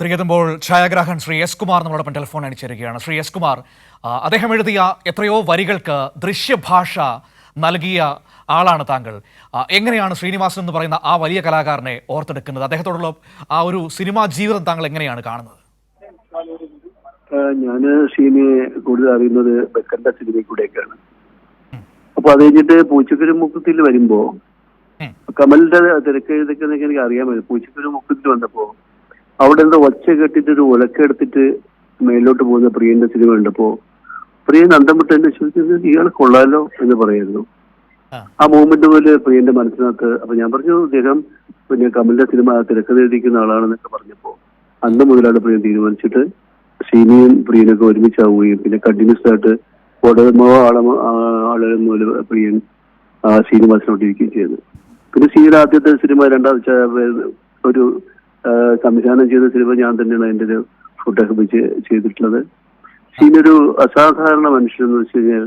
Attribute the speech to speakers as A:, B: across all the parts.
A: തിരികെത്തുമ്പോൾ ഛായാഗ്രാഹകൻ Shri S Kumar നമ്മളോടൊപ്പം telephone അണിച്ചേരുകയാണ്. Shri S Kumar, അദ്ദേഹം എഴുതിയ എത്രയോ വരികൾക്ക് ദൃശ്യഭാഷ നൽകിയ ആളാണ് താങ്കൾ. എങ്ങനെയാണ് ശ്രീനിവാസൻ എന്ന് പറയുന്ന ആ വലിയ കലാകാരനെ ഓർത്തെടുക്കുന്നത്? അദ്ദേഹത്തോടുള്ള ആ ഒരു സിനിമാ ജീവിതം താങ്കൾ എങ്ങനെയാണ് കാണുന്നത്?
B: ഞാൻ ഷീനിയെ കൂടുതൽ അറിയുന്നത് ബക്കറിന്റെ സിനിമയിൽ കൂടെയൊക്കെയാണ്. അപ്പൊ അത് കഴിഞ്ഞിട്ട് പൂച്ചക്കുരു മുക്കത്തിൽ വരുമ്പോ കമലിന്റെ തിരക്കെഴുതൊക്കെ എനിക്ക് അറിയാമായിരുന്നു. പൂച്ചക്കുരു മുക്കത്തിൽ വന്നപ്പോ അവിടെ എന്തോ ഒച്ച കെട്ടിട്ട് ഒരു ഉലക്കെടുത്തിട്ട് മേലോട്ട് പോകുന്ന പ്രിയന്റെ സിനിമ കണ്ടപ്പോ പ്രിയൻ അന്തമിട്ട് എന്നെ ചോദിച്ചത് ഇയാൾ കൊള്ളാലോ എന്ന് പറയായിരുന്നു. ആ മൂവ്മെന്റ് പോലെ പ്രിയന്റെ മനസ്സിനകത്ത്. അപ്പൊ ഞാൻ പറഞ്ഞു അദ്ദേഹം പിന്നെ കമലിന്റെ സിനിമ തിരക്കഥയെഴുതിക്കുന്ന ആളാണെന്നൊക്കെ പറഞ്ഞപ്പോ അന്ന് മുതലാണ് പ്രിയൻ തീരുമാനിച്ചിട്ട് ഷീനിയും പ്രിയനൊക്കെ ഒരുമിച്ചാവുകയും പിന്നെ കണ്ടിന്യൂസ് ആയിട്ട് ആളുകൾ മുതൽ പ്രിയൻ ശ്രീനിവാസനോട്ടിരിക്കുകയും ചെയ്തു. പിന്നെ ഷീനിയുടെ ആദ്യത്തെ സിനിമ ഒരു സംവിധാനം ചെയ്ത സിനിമ ഞാൻ തന്നെയാണ് അതിന്റെ ഒരു ഫോട്ടോഗ്രാഫി ചെയ്തിട്ടുള്ളത്. ഷീനൊരു അസാധാരണ മനുഷ്യൻ എന്ന് വെച്ച് കഴിഞ്ഞാൽ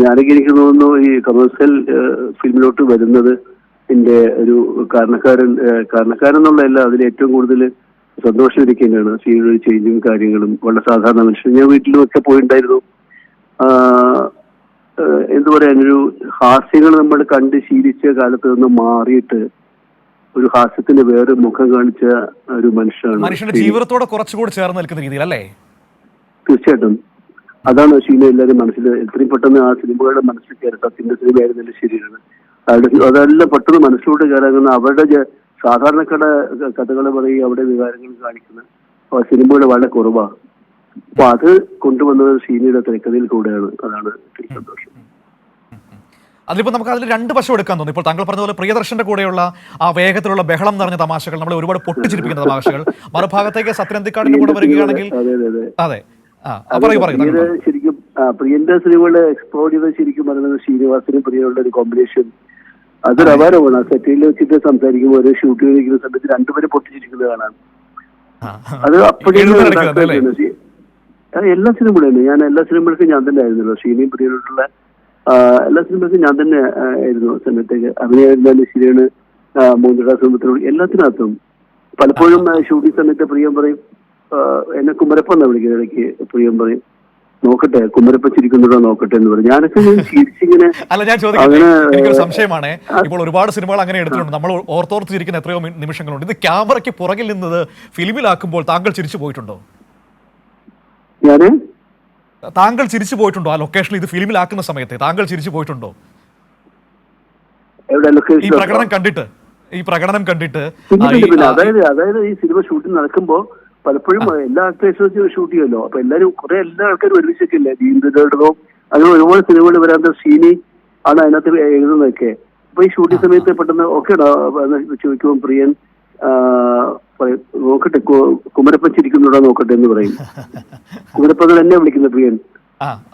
B: ഞാനൊക്കെ എനിക്ക് തോന്നുന്നു ഈ കമേഴ്സ്യൽ ഫിലിമിലോട്ട് വരുന്നത് എന്റെ ഒരു കാരണക്കാരൻ എന്നുള്ളതല്ല, അതിൽ ഏറ്റവും കൂടുതൽ സന്തോഷം ഇരിക്കുന്നതാണ് ഷീനൊരു ചേഞ്ചും കാര്യങ്ങളും. വളരെ സാധാരണ മനുഷ്യൻ. ഞാൻ വീട്ടിലും ഒക്കെ പോയിട്ടുണ്ടായിരുന്നു. എന്താ പറയാ, ഒരു ഹാസ്യങ്ങൾ നമ്മൾ കണ്ട് ശീലിച്ച കാലത്ത് നിന്ന് മാറിയിട്ട് ഒരു ഹാസ്യത്തിന് വേറെ മുഖം കാണിച്ച ഒരു
A: മനുഷ്യന്റെ ജീവിതത്തോടെ കുറച്ചുകൂടി ചേർന്ന് നിൽക്കുന്ന രീതിയിൽ അല്ലേ?
B: തീർച്ചയായിട്ടും അതാണ് ഷീന എല്ലാവരും മനസ്സിൽ എത്രയും പെട്ടെന്ന് ആ സിനിമകളുടെ മനസ്സിൽ കയറി. സത്യന്റെ സിനിമ ആയിരുന്നല്ലേ ശരിയാണ്. അതെല്ലാം പെട്ടെന്ന് മനസ്സിലോട്ട് കയറാകുന്ന അവരുടെ സാധാരണക്കാരുടെ കഥകൾ പറയുകയും അവിടെ വികാരങ്ങൾ കാണിക്കുന്ന സിനിമകൾ വളരെ കുറവാണ്. അപ്പൊ അത് കൊണ്ടുവന്നത് ഷീനയുടെ തിരക്കഥയിൽ കൂടെയാണ്. അതാണ് സന്തോഷം.
A: അതിലിപ്പോ നമുക്ക് അതിൽ രണ്ട് വശം എടുക്കാൻ തോന്നുന്നു. ഇപ്പോൾ താങ്കൾ പറഞ്ഞതുപോലെ പ്രിയദർശന്റെ കൂടെയുള്ള ആ വേഗത്തിലുള്ള ബഹളം നിറഞ്ഞ തമാശകൾ, നമ്മളെ ഒരുപാട് പൊട്ടിച്ചിരിപ്പിക്കുന്ന തമാശകൾ. മറുഭാഗത്തേക്ക് സത്യനന്ദിക്കാടിന്റെ കൂടെ വരികയാണെങ്കിൽ അതെ
B: ശരിക്കും പ്രിയന്റെ സിനിമകളെ എക്സ്പ്ലോർ ചെയ്ത് ശരിക്കും പറയുന്നത് ശ്രീനിവാസനും പ്രിയയുടെ ഒരു കോമ്പിനേഷൻ അതൊരു അപാരമാണ്. ആ സെറ്റിൽ വെച്ചിട്ട് സംസാരിക്കുമ്പോൾ ഒരു ഷൂട്ട് ചെയ്തിരിക്കുന്ന സമയത്ത് രണ്ടുപേരും പൊട്ടിച്ചിരിക്കുന്നത് കാണാൻ അത് അപ്പോഴേ എല്ലാ സിനിമകളും ഞാൻ എല്ലാ സിനിമകൾക്കും ഞാൻ തന്നെ ആയിരുന്നല്ലോ. ഷീനയും പ്രിയയോടുള്ള എല്ലാ സിനിമകൾക്കും ഞാൻ തന്നെ ആയിരുന്നു. സമയത്തേക്ക് അഭിനയായിരുന്നാലും ശരിയാണ്, മൂന്നിട സിനിമത്തിനോട് എല്ലാത്തിനകത്തും. പലപ്പോഴും ഷൂട്ടിംഗ് സമയത്ത് പ്രിയം പറയും, എന്നെ കുമരപ്പം എന്നാ വിളിക്കുന്നത്. ഇടയ്ക്ക് പ്രിയം പറയും, നോക്കട്ടെ കുമരപ്പം ചിരിക്കുന്നുണ്ടോ നോക്കട്ടെ എന്ന് പറയും. ഞാനൊക്കെ ചിരിച്ചിങ്ങനെ.
A: അല്ല, ഞാൻ ചോദിക്കട്ടെ, എനിക്കൊരു സംശയമാണ്. ഇപ്പോൾ ഒരുപാട് സിനിമകൾ അങ്ങനെ എടുത്തിട്ടുണ്ട്, നമ്മൾ ഓർത്തോർത്ത് ചിരിക്കുന്ന എത്രയോ നിമിഷങ്ങളുണ്ട്. ഇത് ക്യാമറയ്ക്ക് പുറകിൽ നിന്നത് ഫിലിമിലാക്കുമ്പോൾ താങ്കൾ ചിരിച്ചു പോയിട്ടുണ്ടോ? താങ്കൾ ചിരിച്ചു പോയിട്ടുണ്ടോ? ആ ലൊക്കേഷനിൽ ഇത് ഫിലിമിലാക്കുന്ന സമയത്ത് താങ്കൾ ചിരിച്ചു പോയിട്ടുണ്ടോ? ഈ പ്രകടനം കണ്ടിട്ട്
B: അതായത് ഈ സിനിമ ഷൂട്ടിംഗ് നടക്കുമ്പോ പലപ്പോഴും എല്ലാ ആക്ടേഴ്സും ഷൂട്ട് ചെയ്യുമല്ലോ. അപ്പൊ എല്ലാ ആൾക്കാരും ഒരുമിച്ചൊക്കെ ഇല്ലേ, ദീപോ അങ്ങനെ ഒരുപാട് സിനിമകൾ വരാത്ത ഷീനി ആണ് അതിനകത്ത് എഴുതുന്നതൊക്കെ. അപ്പൊ ഈ ഷൂട്ടിംഗ് സമയത്ത് പെട്ടെന്ന് ഓക്കെ ചോദിക്കുമ്പോൾ പ്രിയൻ നോക്കട്ടെ കുമരപ്പം ചിരിക്കുന്നുണ്ടോ നോക്കട്ടെ എന്ന് പറയും. കുമരപ്പം എന്നെ വിളിക്കുന്ന പ്രിയൻ.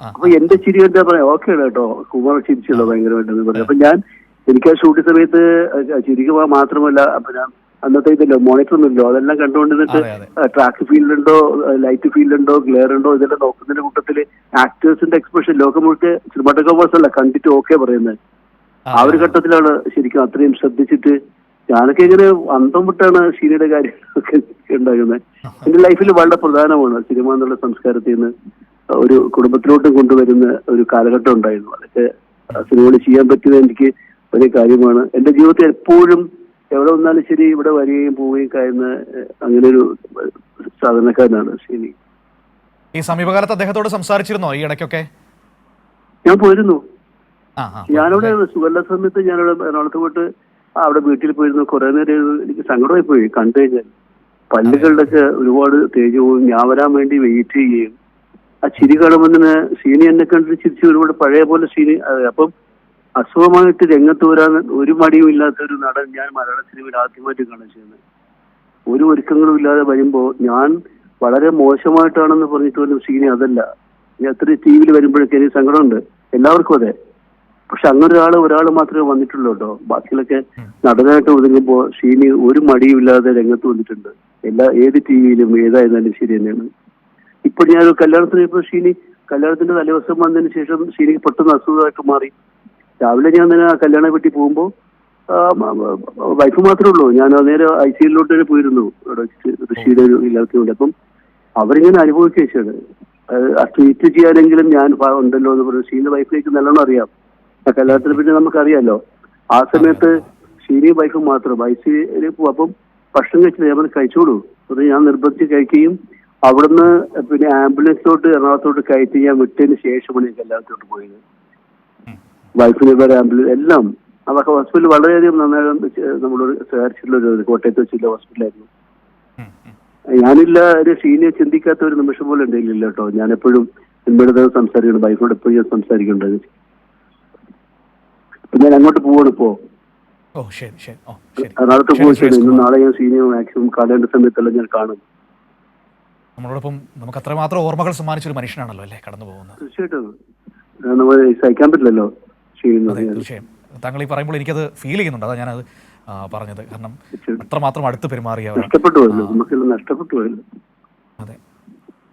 B: അപ്പൊ എന്റെ ചിരി എന്താ പറയാ, ഓക്കെ കേട്ടോ കുമാർ ചിരിച്ചുള്ളൂ ഭയങ്കരമായിട്ടെന്ന് പറയും. അപ്പൊ എനിക്ക് ആ ഷൂട്ടിംഗ് സമയത്ത് ചിരിക്കുക മാത്രമല്ല, അപ്പൊ ഞാൻ അന്നത്തെ ഇതല്ലോ മോണിറ്റർ ഒന്നുമില്ലോ, അതെല്ലാം കണ്ടുകൊണ്ടിരുന്നിട്ട് ട്രാക്ക് ഫീൽഡുണ്ടോ ലൈറ്റ് ഫീൽഡുണ്ടോ ഗ്ലെയർ ഉണ്ടോ ഇതെല്ലാം നോക്കുന്നതിന്റെ കൂട്ടത്തില് ആക്ടേഴ്സിന്റെ എക്സ്പ്രഷൻ ലോകം മുഴുവൻ സിനിമാറ്റോഗ്രാഫേഴ്സ് അല്ല കണ്ടിട്ട് ഓക്കെ പറയുന്നത്. ആ ഒരു ഘട്ടത്തിലാണ് ശരിക്കും അത്രയും ശ്രദ്ധിച്ചിട്ട് ഞാനൊക്കെ ഇങ്ങനെ അന്തം വിട്ടാണ് ഷീനയുടെ കാര്യങ്ങളൊക്കെ ഉണ്ടാകുന്നത്. എന്റെ ലൈഫിൽ വളരെ പ്രധാനമാണ് സിനിമ എന്നുള്ള സംസ്കാരത്തിൽ നിന്ന് ഒരു കുടുംബത്തിലോട്ട് കൊണ്ടുവരുന്ന ഒരു കാലഘട്ടം ഉണ്ടായിരുന്നു. അതൊക്കെ സിനിമകൾ ചെയ്യാൻ പറ്റിയത് എനിക്ക് വലിയ കാര്യമാണ്. എന്റെ ജീവിതത്തിൽ എപ്പോഴും എവിടെ വന്നാലും ശരി ഇവിടെ വരികയും പോവുകയും കഴിയുന്ന അങ്ങനെ ഒരു സാധാരണക്കാരനാണ് ഷീനി.
A: ഈ സമീപകാലത്ത് അദ്ദേഹത്തോട് സംസാരിച്ചിരുന്നോ ഈ ഇടയ്ക്കൊക്കെ?
B: ഞാൻ പോയിരുന്നു. ഞാനവിടെ സുഖല്ല സമയത്ത് ഞാനവിടെ എറണാകുളത്ത് പോയിട്ട് അവിടെ വീട്ടിൽ പോയിരുന്നു. കുറെ നേരം എനിക്ക് സങ്കടമായി പോയി കണ്ടു കഴിഞ്ഞാൽ. പല്ലുകളുടെ ഒക്കെ ഒരുപാട് തേജ് പോവും. ഞാൻ വരാൻ വേണ്ടി വെയിറ്റ് ചെയ്യുകയും ആ ചിരി കാണുമ്പോൾ ഷീനി എന്നെ കണ്ടിട്ട് ചിരിച്ച് ഒരുപാട് പഴയ പോലെ ഷീനി. അപ്പം അസുഖമായിട്ട് രംഗത്ത് വരാൻ ഒരു മടിയും ഇല്ലാത്ത ഒരു നടൻ ഞാൻ മലയാള സിനിമയിൽ ആദ്യമായിട്ട് കാണാൻ ചെയ്യുന്നത്. ഒരു ഒരുക്കങ്ങളും ഇല്ലാതെ വരുമ്പോൾ ഞാൻ വളരെ മോശമായിട്ടാണെന്ന് പറഞ്ഞിട്ട് പോലും ഷീനി അതല്ല. ഞാൻ എത്ര ടി വിയിൽ വരുമ്പോഴൊക്കെ എനിക്ക് സങ്കടമുണ്ട്, എല്ലാവർക്കും അതെ. പക്ഷെ അങ്ങനെ ഒരാൾ മാത്രമേ വന്നിട്ടുള്ളൂ കേട്ടോ. ബാക്കിയൊക്കെ നടനായിട്ട് ഒതുങ്ങുമ്പോൾ ഷീനി ഒരു മടിയും ഇല്ലാതെ രംഗത്ത് വന്നിട്ടുണ്ട്. ഏത് ടി വിയിലും ഏതായിരുന്നാലും ശരി തന്നെയാണ്. ഇപ്പോൾ ഞാനൊരു കല്യാണത്തിന് ഇപ്പോൾ ഷീനി കല്യാണത്തിന്റെ തലേദിവസം വന്നതിന് ശേഷം ഷീനിക്ക് പെട്ടെന്ന് അസുഖമായിട്ട് മാറി. രാവിലെ ഞാൻ തന്നെ ആ കല്യാണ വീട്ടിൽ പോകുമ്പോൾ വൈഫ് മാത്രമേ ഉള്ളൂ. ഞാൻ നേരെ ICLിലോട്ട് പോയിരുന്നു അവിടെ ഋഷിയുടെ ഒരു ഇല്ലാത്തതുകൊണ്ട്. അപ്പം അവരിങ്ങനെ അനുഭവിക്കുകയാണ്. ട്രീറ്റ് ചെയ്യാനെങ്കിലും ഞാൻ ഉണ്ടല്ലോ എന്ന് പറഞ്ഞു. ഷീന്റെ വൈഫിലേക്ക് നല്ലോണം അറിയാം. കല്യാണത്തിന് പിന്നെ നമുക്കറിയാലോ. ആ സമയത്ത് ഷീനിയും വൈഫും മാത്രം ICLിൽ പോകും. അപ്പം ഭക്ഷണം കഴിച്ചില്ല. ഞാൻ കഴിച്ചോളൂ അത് ഞാൻ നിർബന്ധിച്ച് കഴിക്കുകയും അവിടുന്ന് പിന്നെ ആംബുലൻസിലോട്ട് എറണാകുളത്തോട്ട് കയറ്റി ഞാൻ വിട്ടതിന് ശേഷമാണ് ഞാൻ കല്യാണത്തോട്ട് പോയത്. വൈഫിന് വേറെ ആംബുലൻസ് എല്ലാം അതൊക്കെ ഹോസ്പിറ്റൽ വളരെയധികം നന്നായി നമ്മൾ സഹകരിച്ചിട്ടുള്ള കോട്ടയത്ത് വെച്ചില്ല ഹോസ്പിറ്റലായിരുന്നു. ഞാനില്ല ഒരു ഷീനെ ചിന്തിക്കാത്ത ഒരു നിമിഷം പോലെ ഉണ്ടെങ്കിലില്ല കേട്ടോ. ഞാൻ എപ്പോഴും എന്നോട് സംസാരിക്കണം, വൈഫിനോട് എപ്പോഴും ഞാൻ സംസാരിക്കേണ്ടത്. അപ്പൊ ഞാൻ അങ്ങോട്ട് പോവാണ് ഇപ്പോ. എറണാകുളത്ത് പോയി ഇന്ന് നാളെ ഞാൻ ഷീനെ മാക്സിമം കാണേണ്ട സമയത്തെല്ലാം ഞാൻ കാണും.
A: നമ്മളോടൊപ്പം നമുക്ക് അത്രമാത്രം ഓർമ്മകൾ സമ്മാനിച്ചൊരു മനുഷ്യനാണല്ലോ അല്ലേ കടന്നു പോകുന്നത്.
B: തീർച്ചയായിട്ടും നമ്മൾ സഹിക്കാൻ പറ്റില്ലല്ലോ ഷീൻ.
A: തീർച്ചയായും താങ്കൾ ഈ പറയുമ്പോൾ എനിക്കത് ഫീൽ ചെയ്യുന്നുണ്ട്. അതാ ഞാനത് പറഞ്ഞത്. കാരണം അത്രമാത്രം അടുത്ത് പെരുമാറിയവർ. അതെ,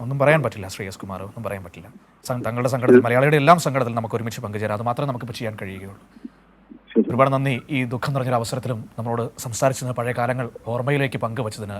A: ഒന്നും പറയാൻ പറ്റില്ല ശ്രീ എസ് കുമാർ, ഒന്നും പറയാൻ പറ്റില്ല. തങ്ങളുടെ സങ്കടത്തിൽ, മലയാളിയുടെ എല്ലാം സങ്കടത്തിൽ നമുക്ക് ഒരുമിച്ച് പങ്കുചേരാം. അത് മാത്രമേ നമുക്കിപ്പോൾ ചെയ്യാൻ കഴിയുകയുള്ളൂ. ഒരുപാട് നന്ദി ഈ ദുഃഖം നിറഞ്ഞൊരു അവസരത്തിലും നമ്മളോട് സംസാരിച്ചതിന്, പഴയ കാലങ്ങൾ ഓർമ്മയിലേക്ക് പങ്കുവച്ചതിന്.